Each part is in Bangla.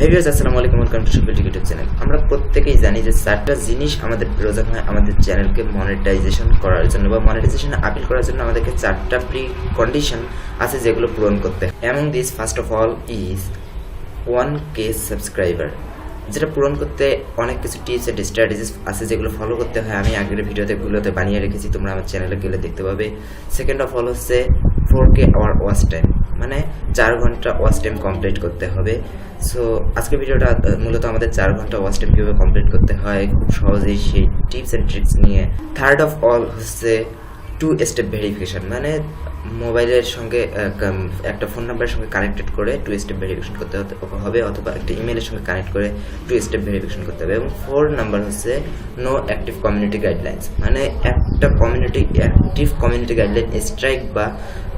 ভিউয়ার্স আসসালামু আলাইকুম, ওয়েলকাম টু সুফল ইউটিউব চ্যানেল। আমরা প্রত্যেকেই জানি যে চারটা জিনিস আমাদের প্রয়োজন হয় আমাদের চ্যানেলকে মনিটাইজেশন করার জন্য বা মনিটাইজেশন আপিল করার জন্য। আমাদেরকে চারটা প্রি কন্ডিশন আছে যেগুলো পূরণ করতে হয়। Among this first of all is 1K subscriber, যেটা পূরণ করতে অনেক কিছু টিপস অ্যান্ড স্ট্র্যাটেজিস আছে যেগুলো ফলো করতে হয়। আমি আগের ভিডিওতে বানিয়ে রেখেছি, তোমরা আমার চ্যানেলে গেলে দেখতে পাবে। সেকেন্ড অফ অল হচ্ছে 4K আওয়ার ওয়াচ টাইম, মানে 4 ঘন্টা ওয়াচ টাইম কমপ্লিট করতে হবে। সো আজকের ভিডিওটা মূলত আমাদের 4 ঘন্টা ওয়াচ টাইম কীভাবে কমপ্লিট করতে হয় খুব সহজেই সেই টিপস অ্যান্ড ট্রিক্স নিয়ে। থার্ড অফ অল হচ্ছে 2 স্টেপ ভেরিফিকেশন, মানে মোবাইলের সঙ্গে একটা ফোন নাম্বারের সঙ্গে কানেক্টেড করে 2 স্টেপ ভেরিফিকেশন করতে হবে, অথবা একটা ইমেলের সঙ্গে কানেক্ট করে 2 স্টেপ ভেরিফিকেশন করতে হবে। এবং 4 নাম্বার হচ্ছে নো অ্যাক্টিভ কমিউনিটি গাইডলাইন্স, মানে একটা অ্যাক্টিভ কমিউনিটি গাইডলাইন স্ট্রাইক বা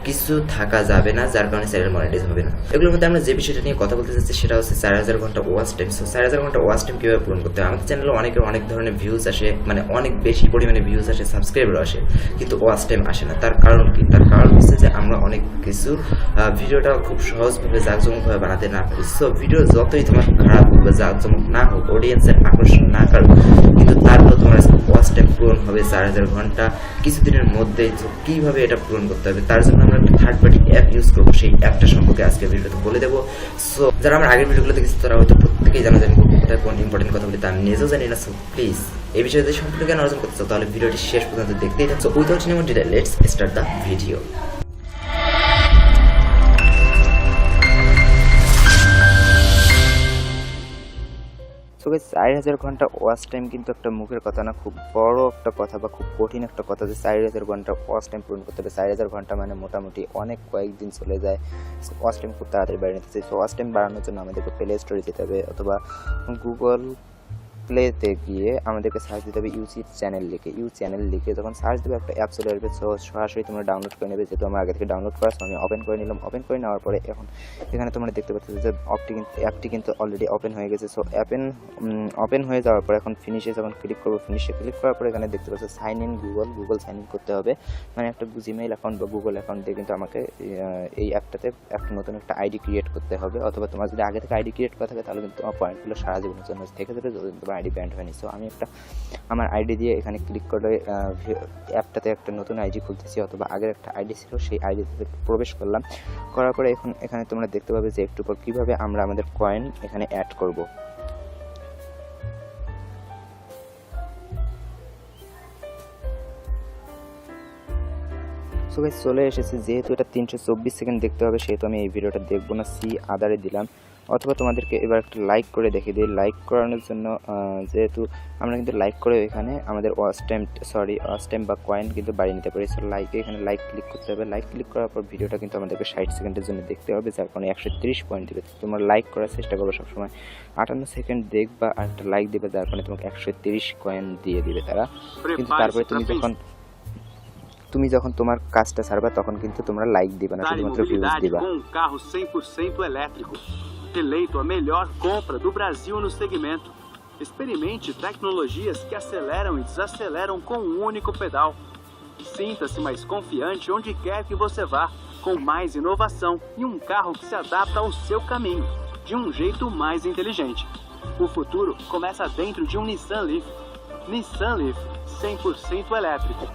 কিছু থাকা যাবে না যার কারণে চ্যানেল মনিটাইজ হবে না। এগুলোর মধ্যে আমরা যে বিষয়টা নিয়ে কথা বলতে চাচ্ছি সেটা হচ্ছে 4000 ঘন্টা ওয়াচ টাইম। সো 4000 ঘন্টা ওয়াচ টাইম কীভাবে পূরণ করতে হয়? আমাদের চ্যানেলে অনেক ধরনের ভিউজ আসে, মানে অনেক বেশি পরিমাণে ভিউজ আসে, সাবস্ক্রাইবার আসে, কিন্তু ওয়াচ টাইম আসে না। তার কারণ কি? তার কারণ হচ্ছে যে আমরা অনেক কিছু ভিডিওটা খুব সহজভাবে জাঁকজমকভাবে বানাতে না পারি। সো ভিডিও যতই তোমার খারাপ হোক বা জাঁকজমক না হোক, অডিয়েন্সের আকর্ষণ না কারণ, কিন্তু তারপর তোমার ওয়াচ টাইম পূরণ হবে 4000 ঘন্টা কিছুদিনের মধ্যেই। তো কীভাবে এটা পূরণ করতে হবে তার জন্য আমরা একটা থার্ড পার্টি অ্যাপ ইউজ করবো। সেই অ্যাপটা সম্পর্কে আজকে ভিডিওতে বলে দেবো। সো যারা আমার আগের ভিডিওগুলো দেখেছি তারা হয়তো প্রত্যেকেই জানা জানি কোথায় কোন ইম্পর্টেন্ট কথা বলি, তা আমি নিজেও জানি না। সো প্লিজ এই বিষয়ে যদি সম্পূর্ণ জ্ঞান অর্জন করতে চাও তাহলে ভিডিওটি শেষ পর্যন্ত দেখতেই থাকো। So without any more delay let's start the video. So guys, 4000 ঘন্টা ওয়াচ টাইম কিন্তু একটা মুখের কথা না, খুব বড় একটা কথা বা খুব কঠিন একটা কথা যে 4000 ঘন্টা ওয়াচ টাইম পূরণ করতে হবে। 4000 ঘন্টা মানে মোটামুটি অনেক কয়েকদিন চলে যায়। ওয়াচ টাইম খুব তাড়াতাড়ি বাড়িয়ে নিতে চাই। সো ওয়াচ টাইম বাড়ানোর জন্য আমাদেরকে প্লে স্টোরে যেতে হবে, অথবা গুগল প্লেতে গিয়ে আমাদেরকে সার্চ দিতে হবে ইউ চ্যানেল লিখে যখন সার্চ দেবে একটা অ্যাপ চলে আসবে। সো সরাসরি তোমরা ডাউনলোড করে নেবে, যেহেতু আমার আগে থেকে ডাউনলোড করা, আমি ওপেন করে নিলাম। ওপেন করে নেওয়ার পরে এখন এখানে তোমরা দেখতে পাচ্ছ যে অ্যাপটি কিন্তু অলরেডি ওপেন হয়ে গেছে। সো ওপেন হয়ে যাওয়ার পর এখন ফিনিশে যখন ক্লিক করবো, ফিনিশে ক্লিক করার পর এখানে দেখতে পাচ্ছ sign in Google sign in করতে হবে। মানে একটা জিমেইল অ্যাকাউন্ট বা গুগল অ্যাকাউন্ট দিয়ে কিন্তু আমাকে এই অ্যাপটাতে একটা নতুন একটা আইডি ক্রিয়েট করতে হবে, অথবা তোমার যদি আগে থেকে আইডি ক্রিয়েট করা থাকে তাহলে কিন্তু তোমার পয়েন্টগুলো সারা জীবনের জন্য থেকে যাবে যদি তোমার আইডি ব্যান্ড হয়নি। সো আমি আমার আইডি দিয়ে এখানে ক্লিক করে অ্যাপটাতে একটা নতুন আইডি খুলতেছি, অথবা আগের একটা আইডি ছিল সেই আইডিতে প্রবেশ করলাম। করার পরে এখন এখানে তোমরা দেখতে পাবে যে একটু পর কীভাবে আমরা আমাদের কয়েন এখানে অ্যাড করব। সো গাইস, চলে এসেছে। যেহেতু এটা 324 সেকেন্ড দেখতে হবে সেহেতু আমি এই ভিডিওটা দেখবো না, সি আদারে দিলাম। অথবা তোমাদেরকে এবার একটা লাইক করে দেখে দিই। লাইক করানোর জন্য যেহেতু আমরা কিন্তু লাইক করে এখানে আমাদের ওয়াচ টাইম বা কয়েন কিন্তু বাড়িয়ে নিতে পারি। সো এখানে লাইক ক্লিক করতে হবে। লাইক ক্লিক করার পর ভিডিওটা কিন্তু আমাদেরকে 60 সেকেন্ডের জন্য দেখতে হবে, যার কারণে 130 পয়েন্ট দেবে। তোমরা লাইক করার চেষ্টা করবে সবসময়। 58 সেকেন্ড দেখবা আর একটা লাইক দেবে, যার কারণে তোমাকে 130 কয়েন দিয়ে দিবে তারা। কিন্তু তারপরে তুমি যখন তোমার কাজটা ছাড়বা তখন কিন্তু তোমরা লাইক দিবা না, শুধুমাত্র ভিউজ দিবা। Carro 100% elétrico, eleito a melhor compra do Brasil no segmento. Experimente tecnologias que aceleram e desaceleram com um único pedal. Sinta-se mais confiante onde quer que você vá, com mais inovação e um carro que se adapta ao seu caminho, de um jeito mais inteligente. O futuro começa dentro de um Nissan Leaf. Nissan Leaf, 100% elétrico.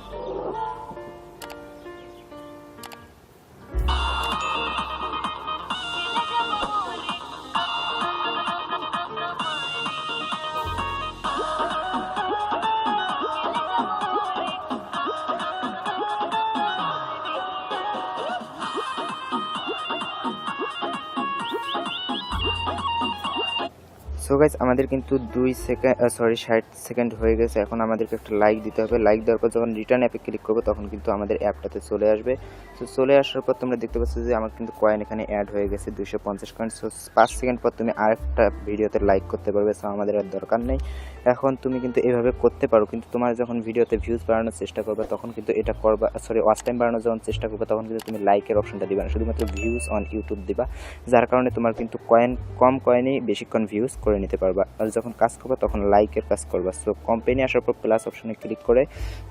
So guys, আমাদের কিন্তু 60 সেকেন্ড হয়ে গেছে। এখন আমাদেরকে একটা লাইক দিতে হবে। লাইক দেওয়ার পর যখন রিটার্ন অ্যাপে ক্লিক করবো তখন কিন্তু আমাদের অ্যাপটাতে চলে আসবে। সো চলে আসার পর তোমরা দেখতে পাচ্ছ যে আমার কিন্তু কয়েন এখানে অ্যাড হয়ে গেছে 250 কয়েন। সো 5 সেকেন্ড পর তুমি আরেকটা ভিডিওতে লাইক করতে পারবে। সো আমাদের আর দরকার নেই। এখন তুমি কিন্তু এভাবে করতে পারো, কিন্তু তোমার যখন ভিডিওতে ভিউজ বাড়ানোর চেষ্টা করবে তখন কিন্তু এটা করবা, ওয়াচ টাইম বাড়ানোর যখন চেষ্টা করবে তখন কিন্তু তুমি লাইকের অপশনটা দিবা না, শুধুমাত্র ভিউজ অন ইউটিউব দিবা, যার কারণে তোমার কিন্তু কম কয়েনেই বেশিক্ষণ ভিউজ করে করে নিতে পারবা। আর যখন কাজ করবা তখন লাইকের কাজ করবা। সো কোম্পানি আসার পর প্লাস অপশনে ক্লিক করে,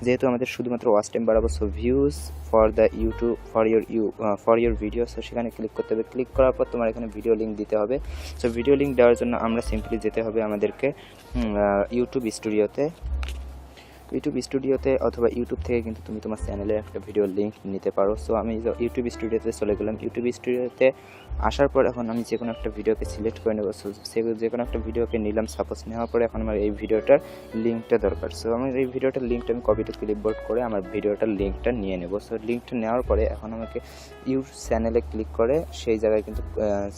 যেহেতু আমাদের শুধুমাত্র ওয়াচ টাইম বাড়াবো, so views for the YouTube for your video, so সেখানে ক্লিক করতে হবে। ক্লিক করার পর তোমার এখানে ভিডিও লিঙ্ক দিতে হবে। সো ভিডিও লিঙ্ক দেওয়ার জন্য আমরা সিম্পলি যেতে হবে আমাদেরকে ইউটিউব স্টুডিওতে অথবা ইউটিউব থেকে কিন্তু তুমি তোমার চ্যানেলের একটা ভিডিও লিঙ্ক নিতে পারো। সো আমি ইউটিউব স্টুডিওতে চলে গেলাম। ইউটিউব স্টুডিওতে আসার পর এখন আমি যে কোনো একটা ভিডিওকে সিলেক্ট করে নেবো। সো যে কোনো একটা ভিডিওকে নিলাম, সাপোজ নেওয়ার পরে এখন আমার এই ভিডিওটার লিঙ্কটা দরকার। সো আমার এই ভিডিওটার লিঙ্কটা আমি কপি টু ক্লিপবোর্ড করে আমার ভিডিওটার লিঙ্কটা নিয়ে নেব। সো লিঙ্কটা নেওয়ার পরে এখন আমাকে চ্যানেলে ক্লিক করে সেই জায়গায় কিন্তু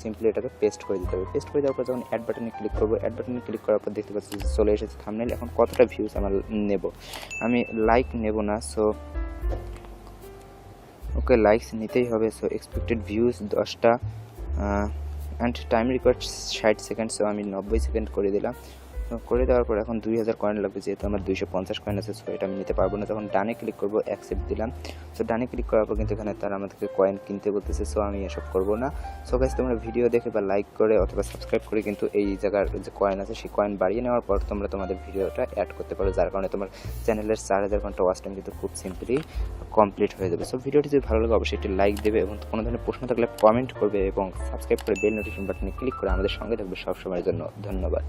সিম্পলি এটাকে পেস্ট করে দিতে হবে। পেস্ট করে দেওয়ার পর যখন অ্যাড বাটনে ক্লিক করবো, অ্যাড বাটনে ক্লিক করার পর দেখতে পাচ্ছি চলে এসেছে থাম্বনেইল। এখন কতটা ভিউজ আমার নেব, আমি লাইক নেব না। সো ওকে, লাইকস নিতেই হবে। সো এক্সপেক্টেড ভিউজ 10টা and time required 60 second. So আমি 90 সেকেন্ড করে দিলাম। করে দেওয়ার পর এখন 2000 কয়েন লাগবে, যেহেতু আমার 250 কয়েন আছে। সো এটা আমি নিতে পারবো না। তখন ডানে ক্লিক করবো, অ্যাকসেপ্ট দিলাম। সো ডানে ক্লিক করার পর কিন্তু এখানে তারা আমাদেরকে কয়েন কিনতে বলতেছে। সো আমি এসব করবো না। সো গাইস, তোমরা ভিডিও দেখে বা লাইক করে অথবা সাবস্ক্রাইব করে কিন্তু এই জায়গার যে কয়েন আছে সেই কয়েন বাড়িয়ে নেওয়ার পর তোমরা তোমাদের ভিডিওটা অ্যাড করতে পারো, যার কারণে তোমার চ্যানেলের 4000 ঘন্টা ওয়াচ টাইম কিন্তু খুব সিম্পলি কমপ্লিট হয়ে যাবে। সো ভিডিওটি যদি ভালো লাগে অবশ্যই একটি লাইক দেবে এবং কোনো ধরনের প্রশ্ন থাকলে কমেন্ট করবে এবং সাবস্ক্রাইব করে বেল নোটিফিকেশন বাটনে ক্লিক করে আমাদের সঙ্গে থাকবে সবসময়ের জন্য। ধন্যবাদ।